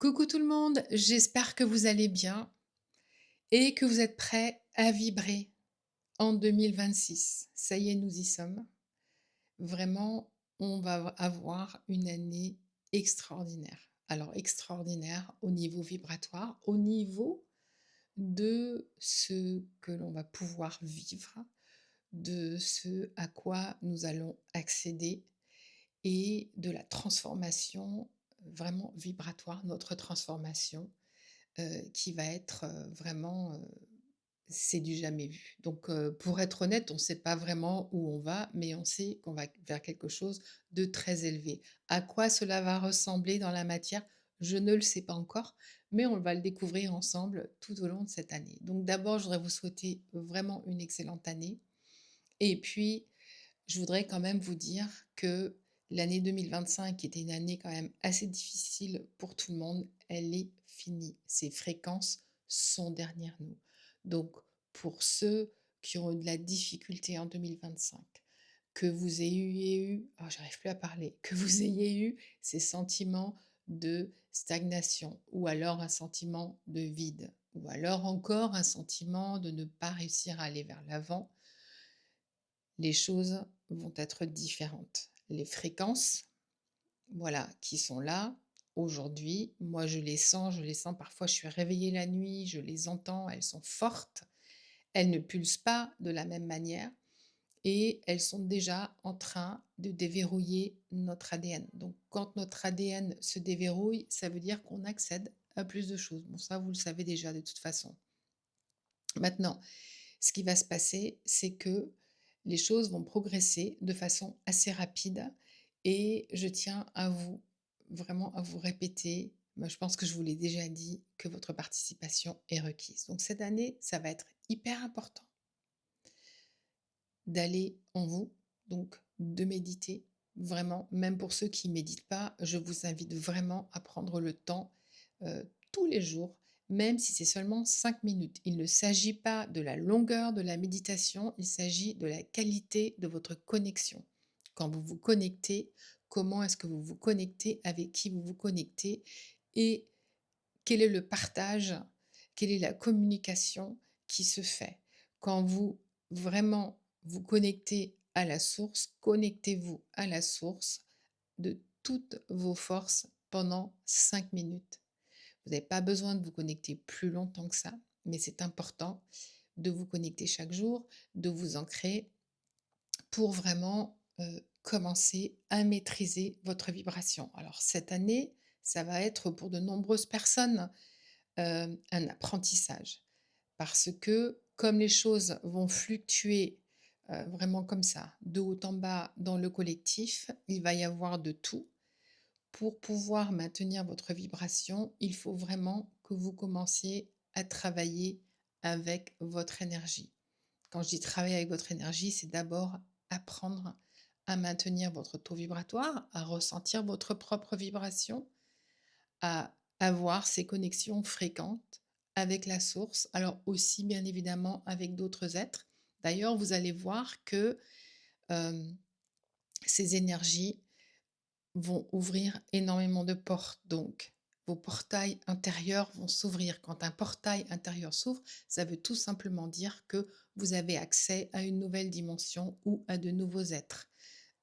Coucou tout le monde, j'espère que vous allez bien et que vous êtes prêts à vibrer en 2026. Ça y est, nous y sommes. Vraiment, on va avoir une année extraordinaire. Alors extraordinaire au niveau vibratoire, au niveau de ce que l'on va pouvoir vivre, de ce à quoi nous allons accéder et de la transformation vraiment vibratoire, notre transformation qui va être, vraiment, c'est du jamais vu. Donc, pour être honnête, on ne sait pas vraiment où on va, mais on sait qu'on va vers quelque chose de très élevé. À quoi cela va ressembler dans la matière? Je ne le sais pas encore, mais on va le découvrir ensemble tout au long de cette année. Donc d'abord, je voudrais vous souhaiter vraiment une excellente année et puis je voudrais quand même vous dire que l'année 2025, qui était une année quand même assez difficile pour tout le monde, elle est finie. Ces fréquences sont derrière nous. Donc, pour ceux qui ont eu de la difficulté en 2025, que vous ayez eu, oh, j'arrive plus à parler, que vous ayez eu ces sentiments de stagnation, ou alors un sentiment de vide, ou alors encore un sentiment de ne pas réussir à aller vers l'avant, les choses vont être différentes. Les fréquences, voilà, qui sont là aujourd'hui, moi je les sens parfois, je suis réveillée la nuit, je les entends, elles sont fortes, elles ne pulsent pas de la même manière et elles sont déjà en train de déverrouiller notre ADN. Donc quand notre ADN se déverrouille, ça veut dire qu'on accède à plus de choses. Bon, ça, vous le savez déjà de toute façon. Maintenant, ce qui va se passer, c'est que les choses vont progresser de façon assez rapide et je tiens à vous vraiment à vous répéter, moi je pense que je vous l'ai déjà dit, que votre participation est requise. Donc cette année, ça va être hyper important d'aller en vous, donc de méditer, vraiment, même pour ceux qui ne méditent pas, je vous invite vraiment à prendre le temps tous les jours, même si c'est seulement 5 minutes. Il ne s'agit pas de la longueur de la méditation, il s'agit de la qualité de votre connexion. Quand vous vous connectez, comment est-ce que vous vous connectez, avec qui vous vous connectez et quel est le partage, quelle est la communication qui se fait. Quand vous vraiment vous connectez à la source, connectez-vous à la source de toutes vos forces pendant 5 minutes. Vous n'avez pas besoin de vous connecter plus longtemps que ça, mais c'est important de vous connecter chaque jour, de vous ancrer pour vraiment commencer à maîtriser votre vibration. Alors cette année, ça va être pour de nombreuses personnes un apprentissage parce que comme les choses vont fluctuer vraiment comme ça, de haut en bas dans le collectif, il va y avoir de tout. Pour pouvoir maintenir votre vibration, il faut vraiment que vous commenciez à travailler avec votre énergie. Quand je dis travailler avec votre énergie, c'est d'abord apprendre à maintenir votre taux vibratoire, à ressentir votre propre vibration, à avoir ces connexions fréquentes avec la source, alors aussi bien évidemment avec d'autres êtres. D'ailleurs, vous allez voir que euh, ces énergies vont ouvrir énormément de portes. Donc, vos portails intérieurs vont s'ouvrir. Quand un portail intérieur s'ouvre, ça veut tout simplement dire que vous avez accès à une nouvelle dimension ou à de nouveaux êtres.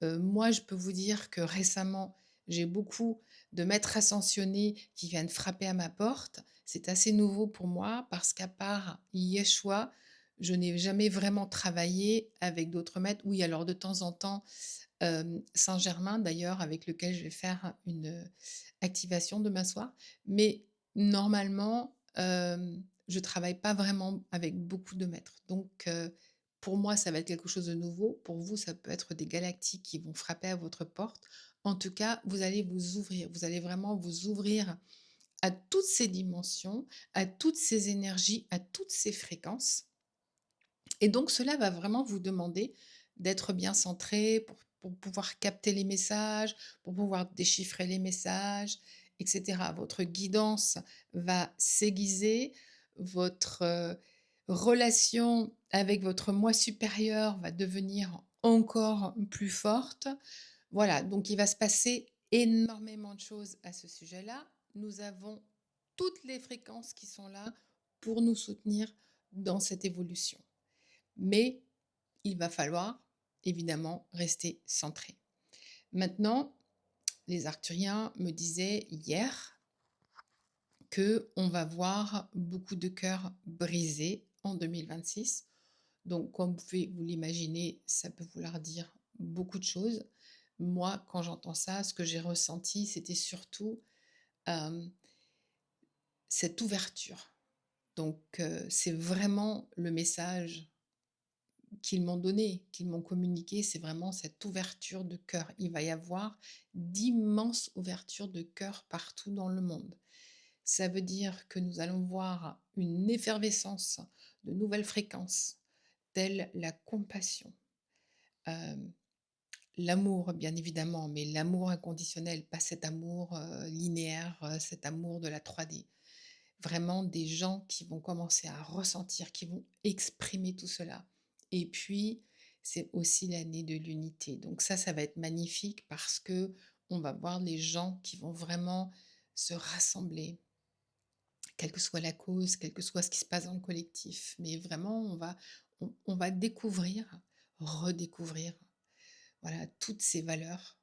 Moi, je peux vous dire que récemment, j'ai beaucoup de maîtres ascensionnés qui viennent frapper à ma porte. C'est assez nouveau pour moi parce qu'à part Yeshua, je n'ai jamais vraiment travaillé avec d'autres maîtres. Oui, alors de temps en temps, Saint-Germain d'ailleurs, avec lequel je vais faire une activation demain soir. Mais normalement, je travaille pas vraiment avec beaucoup de maîtres. Donc, pour moi, ça va être quelque chose de nouveau. Pour vous, ça peut être des galactiques qui vont frapper à votre porte. En tout cas, vous allez vous ouvrir. Vous allez vraiment vous ouvrir à toutes ces dimensions, à toutes ces énergies, à toutes ces fréquences. Et donc cela va vraiment vous demander d'être bien centré pour pouvoir capter les messages, pour pouvoir déchiffrer les messages, et cetera. Votre guidance va s'aiguiser, votre, relation avec votre moi supérieur va devenir encore plus forte. Voilà, donc il va se passer énormément de choses à ce sujet-là. nous avons toutes les fréquences qui sont là pour nous soutenir dans cette évolution. Mais il va falloir évidemment rester centré. Maintenant, les arcturiens me disaient hier que on va voir beaucoup de cœurs brisés en 2026. Donc, comme vous pouvez vous l'imaginer, ça peut vouloir dire beaucoup de choses. Moi, quand j'entends ça, ce que j'ai ressenti, c'était surtout euh, cette ouverture. Donc, c'est vraiment le message qu'ils m'ont donné, qu'ils m'ont communiqué, c'est vraiment cette ouverture de cœur. Il va y avoir d'immenses ouvertures de cœur partout dans le monde. Ça veut dire que nous allons voir une effervescence de nouvelles fréquences, telles la compassion, euh, l'amour bien évidemment, mais l'amour inconditionnel, pas cet amour linéaire, cet amour de la 3D. Vraiment des gens qui vont commencer à ressentir, qui vont exprimer tout cela. Et puis, c'est aussi l'année de l'unité. Donc ça va être magnifique parce que on va voir les gens qui vont vraiment se rassembler, quelle que soit la cause, quel que soit ce qui se passe dans le collectif. Mais vraiment, on va découvrir, redécouvrir, voilà, toutes ces valeurs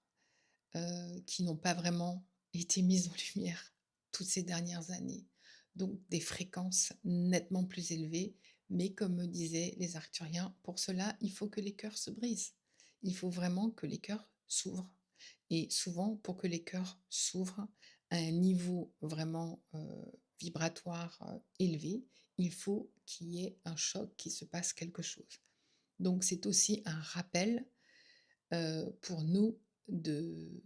qui n'ont pas vraiment été mises en lumière toutes ces dernières années. Donc des fréquences nettement plus élevées, mais comme me disaient les arcturiens, pour cela, il faut que les cœurs se brisent. Il faut vraiment que les cœurs s'ouvrent. Et souvent, pour que les cœurs s'ouvrent à un niveau vraiment vibratoire élevé, il faut qu'il y ait un choc, qu'il se passe quelque chose. Donc c'est aussi un rappel pour nous de,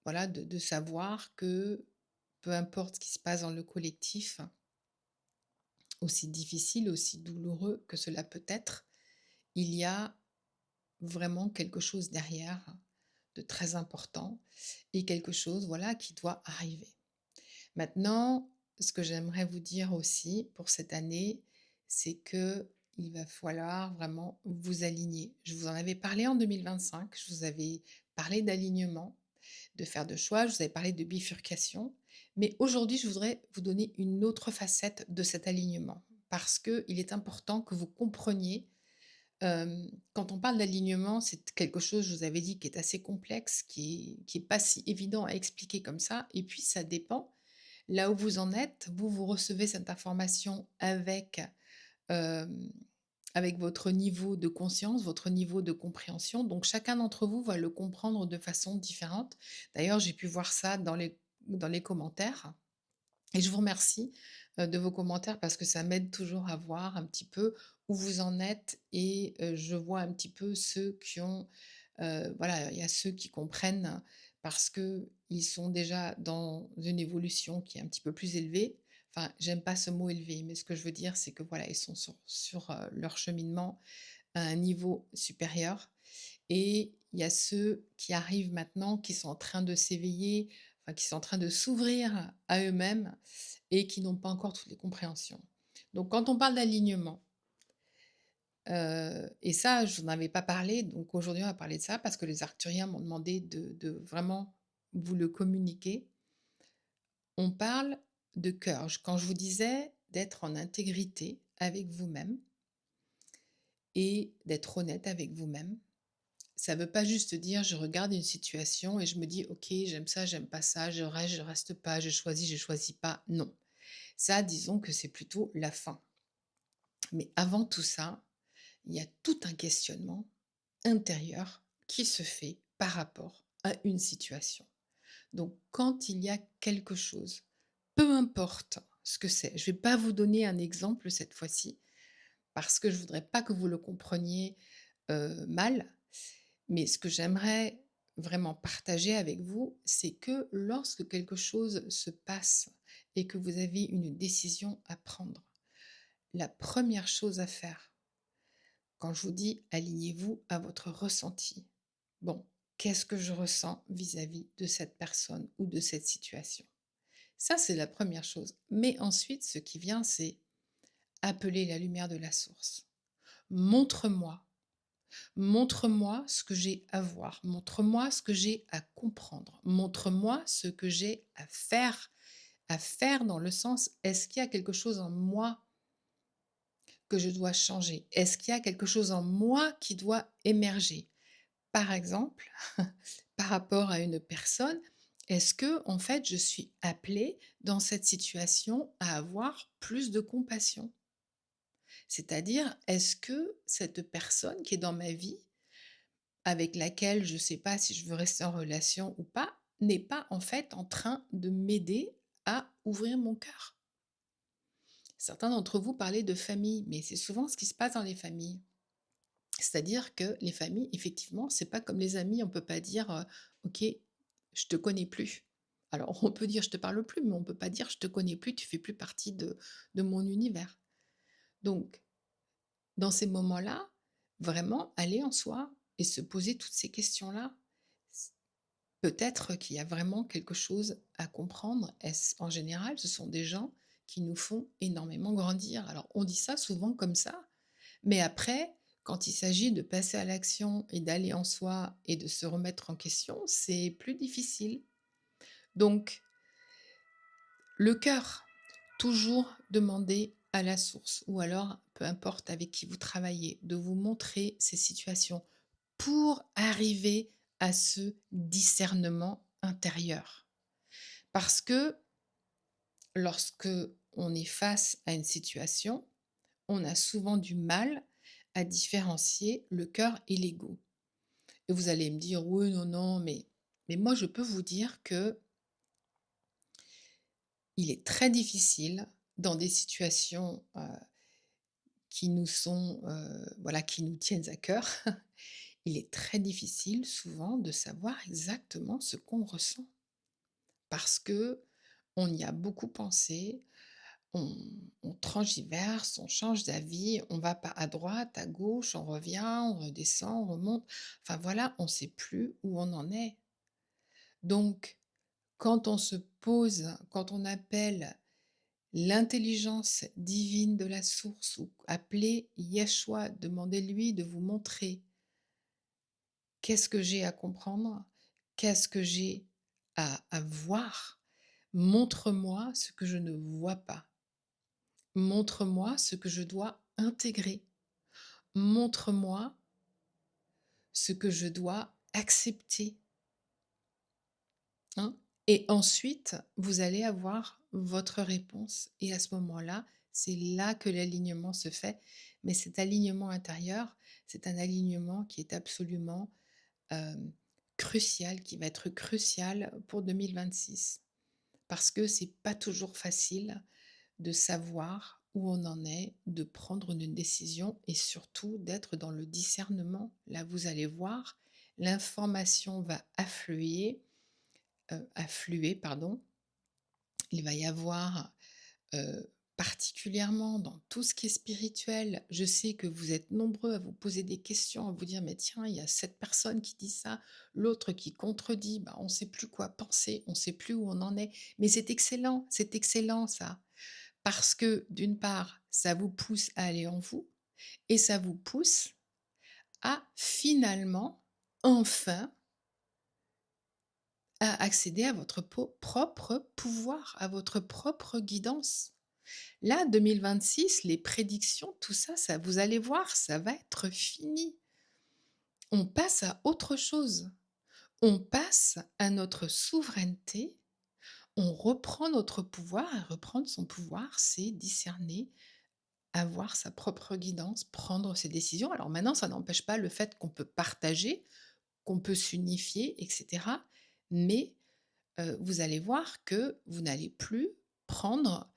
voilà, de savoir que peu importe ce qui se passe dans le collectif, aussi difficile, aussi douloureux que cela peut être, il y a vraiment quelque chose derrière de très important et quelque chose, voilà, qui doit arriver. Maintenant, ce que j'aimerais vous dire aussi pour cette année, c'est que il va falloir vraiment vous aligner. Je vous en avais parlé en 2025, je vous avais parlé d'alignement, de faire de choix, je vous avais parlé de bifurcation, mais aujourd'hui, je voudrais vous donner une autre facette de cet alignement parce qu'il est important que vous compreniez quand on parle d'alignement, c'est quelque chose, je vous avais dit, qui est assez complexe, qui est pas si évident à expliquer comme ça. Et puis, ça dépend là où vous en êtes. Vous recevez cette information hem, avec votre niveau de conscience, votre niveau de compréhension. Donc chacun d'entre vous va le comprendre de façon différente. D'ailleurs, j'ai pu voir ça dans les commentaires. Et je vous remercie, de vos commentaires parce que ça m'aide toujours à voir un petit peu où vous en êtes et je vois un petit peu ceux qui ont, voilà, il y a ceux qui comprennent parce qu'ils sont déjà dans une évolution qui est un petit peu plus élevée. Enfin, j'aime pas ce mot élevé, mais ce que je veux dire, c'est que voilà, ils sont sur leur cheminement à un niveau supérieur et il y a ceux qui arrivent maintenant, qui sont en train de s'éveiller, enfin qui sont en train de s'ouvrir à eux-mêmes et qui n'ont pas encore toutes les compréhensions. Donc quand on parle d'alignement, et ça je n'en avais pas parlé, donc aujourd'hui on va parler de ça parce que les arcturiens m'ont demandé de vraiment vous le communiquer. On parle de cœur. Quand je vous disais d'être en intégrité avec vous-même et d'être honnête avec vous-même, ça veut pas juste dire je regarde une situation et je me dis ok, j'aime ça, j'aime pas ça, je reste pas, je choisis pas. Non. Ça, disons que c'est plutôt la fin. Mais avant tout ça, il y a tout un questionnement intérieur qui se fait par rapport à une situation. Donc, quand il y a quelque chose, peu importe ce que c'est, je ne vais pas vous donner un exemple cette fois-ci, parce que je ne voudrais pas que vous le compreniez mal, mais ce que j'aimerais vraiment partager avec vous, c'est que lorsque quelque chose se passe et que vous avez une décision à prendre, la première chose à faire, quand je vous dis alignez-vous à votre ressenti. Bon, qu'est-ce que je ressens vis-à-vis de cette personne ou de cette situation? Ça, c'est la première chose. Mais ensuite, ce qui vient, c'est appeler la lumière de la source. Montre-moi. Montre-moi ce que j'ai à voir. Montre-moi ce que j'ai à comprendre. Montre-moi ce que j'ai à faire à faire dans le sens: «Est-ce qu'il y a quelque chose en moi que je dois changer? Est-ce qu'il y a quelque chose en moi qui doit émerger?» Par exemple, par rapport à une personne, est-ce que en fait, je suis appelée dans cette situation à avoir plus de compassion? C'est-à-dire, est-ce que cette personne qui est dans ma vie, avec laquelle je ne sais pas si je veux rester en relation ou pas, n'est pas en fait en train de m'aider à ouvrir mon cœur? Certains d'entre vous parlaient de famille, mais c'est souvent ce qui se passe dans les familles. C'est-à-dire que les familles, effectivement, c'est pas comme les amis, on peut pas dire, «OK, je te connais plus». Alors on peut dire: «Je te parle plus», mais on peut pas dire: «Je te connais plus, tu fais plus partie de mon univers». Donc dans ces moments-là, vraiment aller en soi et se poser toutes ces questions-là. S Peut-être qu'il y a vraiment quelque chose à comprendre. Est-ce en général, ce sont des gens qui nous font énormément grandir. Alors on dit ça souvent comme ça, mais après, quand il s'agit de passer à l'action et d'aller en soi et de se remettre en question, c'est plus difficile. Donc, le cœur, toujours demander à la source ou alors, peu importe avec qui vous travaillez, de vous montrer ces situations pour arriver à ce discernement intérieur. Parce que lorsque on est face à une situation, on a souvent du mal à différencier le cœur et l'ego. Et vous allez me dire: «Oui, non, non», mais moi, je peux vous dire que il est très difficile dans des situations, qui nous sont, voilà, qui nous tiennent à cœur. Il est très difficile souvent de savoir exactement ce qu'on ressent parce que on y a beaucoup pensé, on on transgiverse, on change d'avis, on va pas à droite, à gauche, on revient, on redescend, on remonte. Enfin voilà, on ne sait plus où on en est. Donc quand on se pose, quand on appelle l'intelligence divine de la source ou appeler Yeshua, demandez-lui de vous montrer qu'est-ce que j'ai à comprendre, qu'est-ce que j'ai à voir. Montre-moi ce que je ne vois pas. Montre-moi ce que je dois intégrer. Montre-moi ce que je dois accepter, hein. Et ensuite, vous allez avoir votre réponse et à ce moment-là, c'est là que l'alignement se fait. Mais cet alignement intérieur, c'est un alignement qui est absolument, hem, crucial, qui va être crucial pour 2026. Parce que c'est pas toujours facile de savoir où on en est, de prendre une décision et surtout d'être dans le discernement. Là, vous allez voir, l'information va affluer, pardon. Il va y avoir, particulièrement dans tout ce qui est spirituel, je sais que vous êtes nombreux à vous poser des questions, à vous dire: «Mais tiens, il y a cette personne qui dit ça, l'autre qui contredit, bah, on ne sait plus quoi penser, on ne sait plus où on en est». Mais c'est excellent ça. Parce que d'une part, ça vous pousse à aller en vous et ça vous pousse à finalement, enfin, à accéder à votre propre pouvoir, à votre propre guidance. Là, 2026, les prédictions, tout ça, vous allez voir, ça va être fini. On passe à autre chose. On passe à notre souveraineté. On reprend notre pouvoir. Et reprendre son pouvoir, c'est discerner, avoir sa propre guidance, prendre ses décisions. Alors maintenant, ça n'empêche pas le fait qu'on peut partager, qu'on peut s'unifier, etc. Mais vous allez voir que vous n'allez plus prendre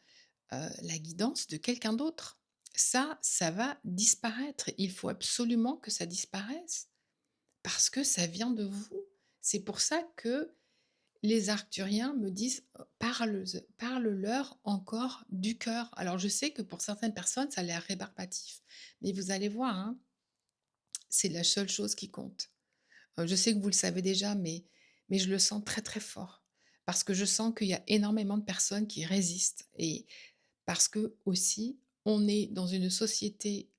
la guidance de quelqu'un d'autre. Ça va disparaître. Il faut absolument que ça disparaisse parce que ça vient de vous. C'est pour ça que les arcturiens me disent: «Parle-leur encore du cœur». Alors je sais que pour certaines personnes, ça a l'air rébarbatif, mais vous allez voir, hein, c'est la seule chose qui compte. Je sais que vous le savez déjà, mais je le sens très, très fort parce que je sens qu'il y a énormément de personnes qui résistent et parce que aussi, on est dans une société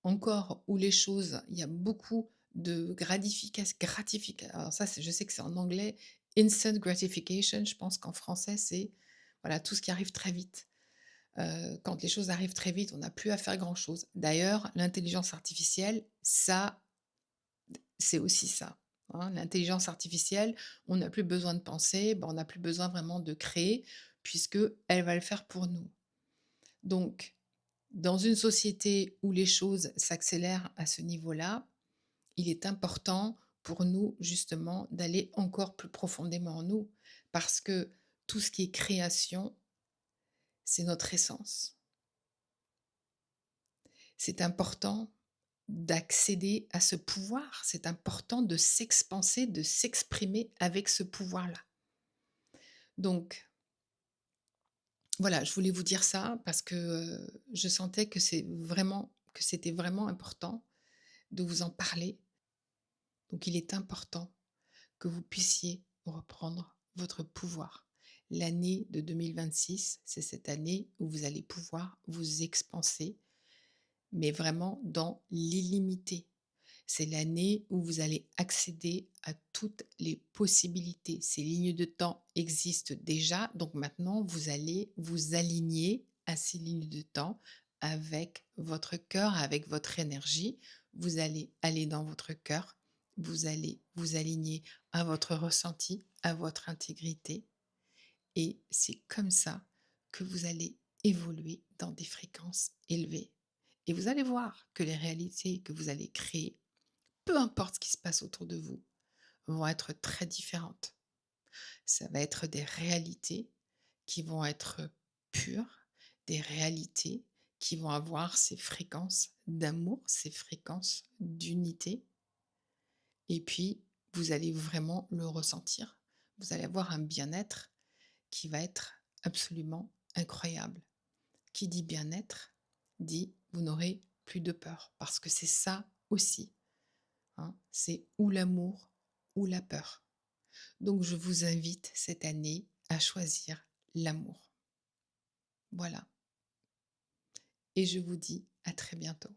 encore où les choses il y a beaucoup de alors ça, c'est je sais que c'est en anglais, instant gratification, je pense qu'en français, c'est Voilà, tout ce qui arrive très vite. Quand les choses arrivent très vite, on n'a plus à faire grand-chose. D'ailleurs, l'intelligence artificielle, ça, c'est aussi ça, hein. L'intelligence artificielle, on n'a plus besoin de penser, on n'a plus besoin vraiment de créer puisque elle va le faire pour nous. Donc, dans une société où les choses s'accélèrent à ce niveau-là, il est important pour nous justement d'aller encore plus profondément en nous parce que tout ce qui est création, c'est notre essence. C'est important d'accéder à ce pouvoir, c'est important de s'expanser, de s'exprimer avec ce pouvoir-là. Donc voilà, je voulais vous dire ça parce que, je sentais que c'était vraiment important de vous en parler. Donc il est important que vous puissiez reprendre votre pouvoir. L'année de 2026, c'est cette année où vous allez pouvoir vous expanser, mais vraiment dans l'illimité. C'est l'année où vous allez accéder à toutes les possibilités. Ces lignes de temps existent déjà, donc maintenant vous allez vous aligner à ces lignes de temps avec votre cœur, avec votre énergie. Vous allez aller dans votre cœur, vous allez vous aligner à votre ressenti, à votre intégrité, et c'est comme ça que vous allez évoluer dans des fréquences élevées. Et vous allez voir que les réalités que vous allez créer, peu importe ce qui se passe autour de vous, vont être très différentes. Ça va être des réalités qui vont être pures, des réalités qui vont avoir ces fréquences d'amour, ces fréquences d'unité. Et puis, vous allez vraiment le ressentir. Vous allez avoir un bien-être qui va être absolument incroyable. Qui dit bien-être dit vous n'aurez plus de peur, parce que c'est ça aussi, hein, c'est ou l'amour ou la peur. Donc je vous invite cette année à choisir l'amour. Voilà. Et je vous dis à très bientôt.